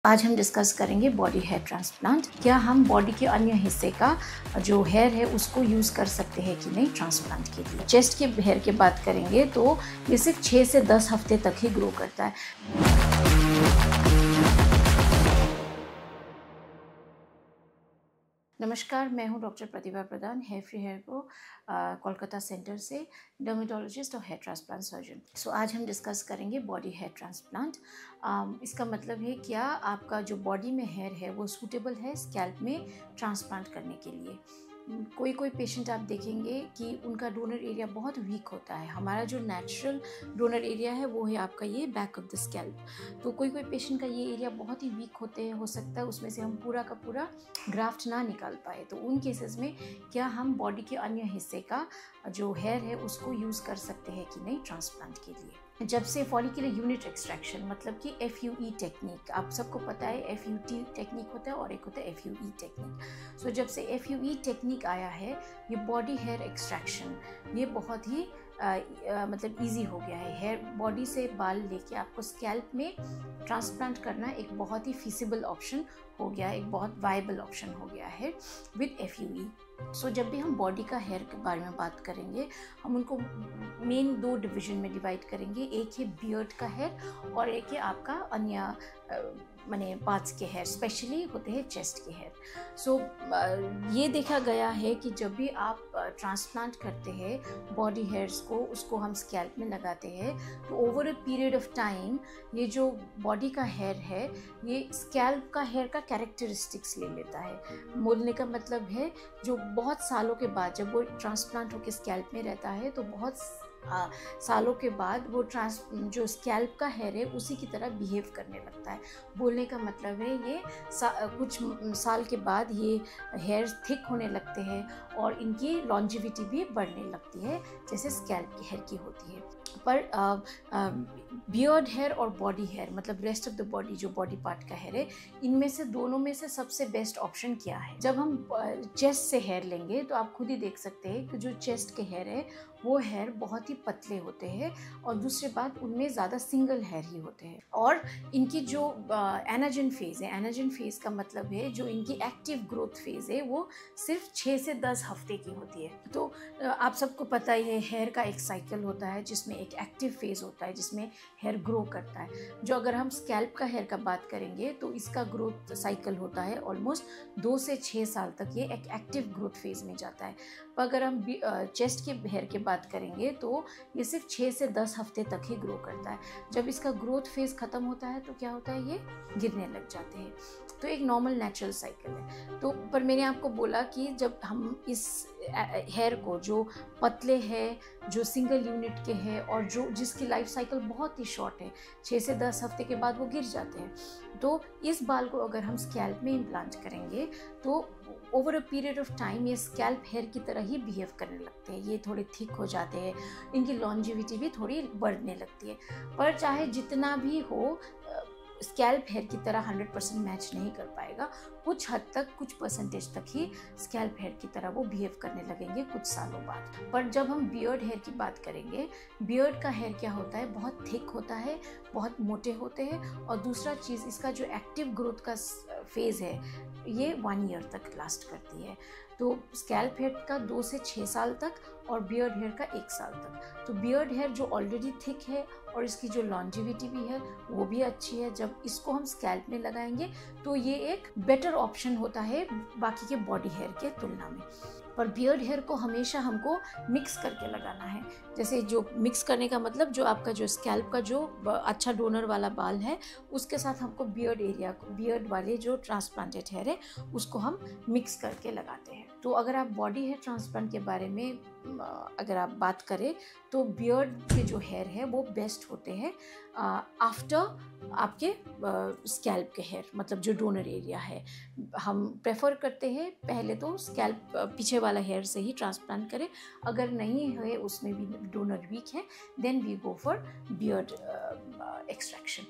आज हम डिस्कस करेंगे बॉडी हेयर ट्रांसप्लांट। क्या हम बॉडी के अन्य हिस्से का जो हेयर है उसको यूज़ कर सकते हैं कि नहीं ट्रांसप्लांट के लिए। चेस्ट के हेयर की बात करेंगे तो ये सिर्फ 6 से 10 हफ्ते तक ही ग्रो करता है। नमस्कार, मैं हूं डॉक्टर प्रतिभा प्रधान, हेयर फ्री हेयर को कोलकाता सेंटर से डर्मेटोलॉजिस्ट और हेयर ट्रांसप्लांट सर्जन। सो आज हम डिस्कस करेंगे बॉडी हेयर ट्रांसप्लांट। इसका मतलब है क्या आपका जो बॉडी में हेयर है वो सूटेबल है स्कैल्प में ट्रांसप्लांट करने के लिए। कोई कोई पेशेंट आप देखेंगे कि उनका डोनर एरिया बहुत वीक होता है। हमारा जो नेचुरल डोनर एरिया है वो है आपका ये बैक ऑफ द स्कैल्प। तो कोई कोई पेशेंट का ये एरिया बहुत ही वीक होते हैं, हो सकता है उसमें से हम पूरा का पूरा ग्राफ्ट ना निकाल पाए। तो उन केसेस में क्या हम बॉडी के अन्य हिस्से का जो हेयर है उसको यूज़ कर सकते हैं कि नहीं ट्रांसप्लांट के लिए। जब से फॉलिकुलर यूनिट एक्सट्रैक्शन मतलब कि FUE टेक्निक, आप सबको पता है FUT टेक्निक होता है और एक होता है FUE टेक्निक। सो जब से FUE टेक्निक आया है, ये बॉडी हेयर एक्सट्रैक्शन ये बहुत ही मतलब इजी हो गया है। हेयर बॉडी से बाल लेके आपको स्कैल्प में ट्रांसप्लांट करना एक बहुत ही फिजिबल ऑप्शन हो गया है, एक बहुत वायबल ऑप्शन हो गया है विद FUE। सो जब भी हम बॉडी का हेयर के बारे में बात करेंगे, हम उनको मेन 2 डिवीजन में डिवाइड करेंगे। एक है बियर्ड का हेयर और एक है आपका अन्य माने पार्ट्स के हेयर, स्पेशली होते हैं चेस्ट के हेयर। सो ये देखा गया है कि जब भी आप ट्रांसप्लांट करते हैं बॉडी हेयर्स को, उसको हम स्कैल्प में लगाते हैं तो over a period of time ये जो बॉडी का हेयर है ये स्कैल्प का हेयर का कैरेक्टरिस्टिक्स ले लेता है। बोलने का मतलब है जो बहुत सालों के बाद जब वो ट्रांसप्लांट होकर स्कैल्प में रहता है तो बहुत सालों के बाद वो जो स्कैल्प का हेयर है उसी की तरह बिहेव करने लगता है। बोलने का मतलब है ये कुछ साल के बाद ये हेयर थिक होने लगते हैं और इनकी लॉन्जिविटी भी बढ़ने लगती है जैसे स्कैल्प की हेयर की होती है। पर बियर्ड हेयर और बॉडी हेयर मतलब रेस्ट ऑफ द बॉडी जो बॉडी पार्ट का हेयर है, इनमें से दोनों में से सबसे बेस्ट ऑप्शन क्या है। जब हम चेस्ट से हेयर लेंगे तो आप खुद ही देख सकते हैं कि जो चेस्ट के हेयर है वो हेयर बहुत ही पतले होते हैं और दूसरी बात उनमें ज़्यादा सिंगल हेयर ही होते हैं। और इनकी जो एनाजन फेज़ है, एनाजन फेज़ का मतलब है जो इनकी एक्टिव ग्रोथ फेज़ है वो सिर्फ 6 से 10 हफ्ते की होती है। तो आप सबको पता ही है हेयर का एक साइकिल होता है जिसमें एक एक्टिव फेज़ होता है जिसमें हेयर ग्रो करता है। जो अगर हम स्कैल्प का हेयर का बात करेंगे तो इसका ग्रोथ साइकिल होता है ऑलमोस्ट 2 से 6 साल तक, ये एक एक्टिव ग्रोथ फेज़ में जाता है। पर अगर हम चेस्ट के हेयर की बात करेंगे तो ये सिर्फ 6 से 10 हफ्ते तक ही ग्रो करता है। जब इसका ग्रोथ फेज़ ख़त्म होता है तो क्या होता है, ये गिरने लग जाते हैं। तो एक नॉर्मल नेचुरल साइकिल है। तो पर मैंने आपको बोला कि जब हम इस हेयर को जो पतले हैं, जो सिंगल यूनिट के हैं और जो जिसकी लाइफ साइकिल बहुत ही शॉर्ट है, 6 से 10 हफ्ते के बाद वो गिर जाते हैं, तो इस बाल को अगर हम स्कैल्प में इम्प्लांट करेंगे तो over a period of time ये स्कैल्प हेयर की तरह ही बिहेव करने लगते हैं। ये थोड़े थिक हो जाते हैं, इनकी लॉन्जिविटी भी थोड़ी बढ़ने लगती है। पर चाहे जितना भी हो स्कैल्प हेयर की तरह 100% मैच नहीं कर पाएगा। कुछ हद तक, कुछ परसेंटेज तक ही स्कैल्प हेयर की तरह वो बिहेव करने लगेंगे कुछ सालों बाद। पर जब हम बियर्ड हेयर की बात करेंगे, बियर्ड का हेयर क्या होता है, बहुत थिक होता है, बहुत मोटे होते हैं और दूसरा चीज़ इसका जो एक्टिव ग्रोथ का फेज़ है ये 1 ईयर तक लास्ट करती है। तो स्कैल्प हेयर का 2 से 6 साल तक और बियर्ड हेयर का 1 साल तक। तो बियर्ड हेयर जो ऑलरेडी थिक है और इसकी जो लॉन्जिविटी भी है वो भी अच्छी है, जब इसको हम स्कैल्प में लगाएंगे तो ये एक बेटर ऑप्शन होता है बाकी के बॉडी हेयर के तुलना में। पर बियर्ड हेयर को हमेशा हमको मिक्स करके लगाना है। जैसे जो मिक्स करने का मतलब जो आपका जो स्कैल्प का जो अच्छा डोनर वाला बाल है उसके साथ हमको बियर्ड एरिया को, बियर्ड वाले जो ट्रांसप्लांटेड हेयर है उसको हम मिक्स करके लगाते हैं। तो अगर आप बॉडी हेयर ट्रांसप्लांट के बारे में अगर आप बात करें तो बियर्ड के जो हेयर है वो बेस्ट होते हैं आफ्टर आपके स्कैल्प के हेयर, मतलब जो डोनर एरिया है। हम प्रेफर करते हैं पहले तो स्कैल्प पीछे वाला हेयर से ही ट्रांसप्लांट करें। अगर नहीं है, उसमें भी डोनर वीक है, then we go for beard extraction.